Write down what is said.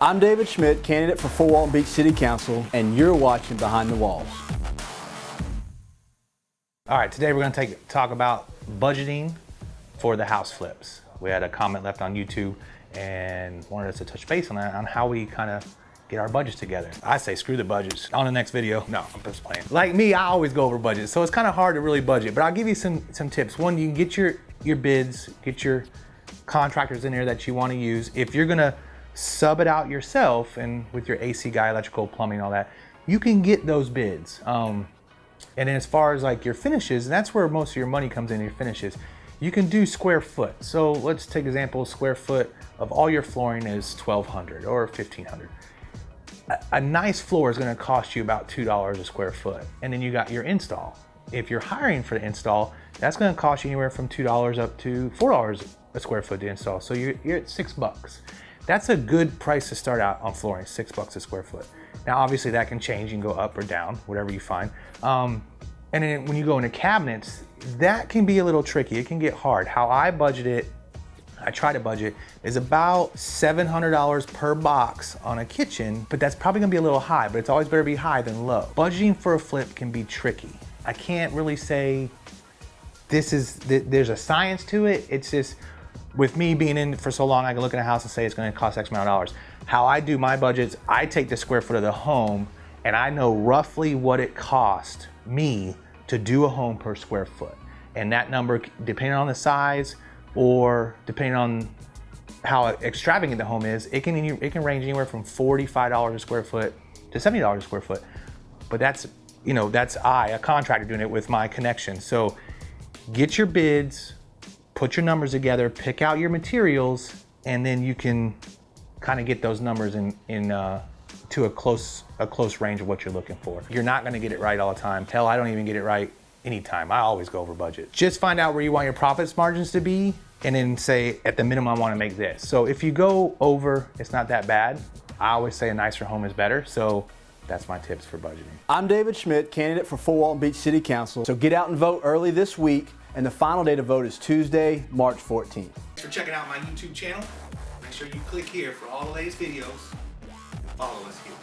I'm David Schmidt, candidate for Fort Walton Beach City Council, and you're watching Behind the Walls. All right, today we're going to talk about budgeting for the house flips. We had a comment left on YouTube and wanted us to touch base on that, on how we kind of get our budgets together. I say screw the budgets. On the next video, no, I'm just playing. Like me, I always go over budget, so it's kind of hard to really budget, but I'll give you some tips. One, you can get your bids, get your contractors in there that you want to use. If you're going to sub it out yourself, and with your AC guy, electrical, plumbing, all that, you can get those bids. And then as far as like your finishes, and that's where most of your money comes in, your finishes, you can do square foot. So let's take example, square foot of all your flooring is $1,200 or $1,500. A nice floor is going to cost you about $2 a square foot. And then you got your install. If you're hiring for the install, that's going to cost you anywhere from $2 up to $4 a square foot to install. So you're at $6. That's a good price to start out on flooring, $6 a square foot. Now, obviously that can change. You can go up or down, whatever you find. And then when you go into cabinets, that can be a little tricky. It can get hard. How I budget it, I try to budget, is about $700 per box on a kitchen, but that's probably gonna be a little high, but it's always better to be high than low. Budgeting for a flip can be tricky. I can't really say there's a science to it. It's just, with me being in for so long, I can look at a house and say it's gonna cost X amount of dollars. How I do my budgets, I take the square foot of the home and I know roughly what it cost me to do a home per square foot. And that number, depending on the size or depending on how extravagant the home is, it can range anywhere from $45 a square foot to $70 a square foot. But that's a contractor doing it with my connection. So get your bids, put your numbers together, pick out your materials, and then you can kind of get those numbers to a close range of what you're looking for. You're not gonna get it right all the time. Hell, I don't even get it right anytime. I always go over budget. Just find out where you want your profits margins to be, and then say, at the minimum, I wanna make this. So if you go over, it's not that bad. I always say a nicer home is better, so that's my tips for budgeting. I'm David Schmidt, candidate for Fort Walton Beach City Council. So get out and vote early this week, and the final day to vote is Tuesday, March 14th. Thanks for checking out my YouTube channel. Make sure you click here for all the latest videos. Follow us here.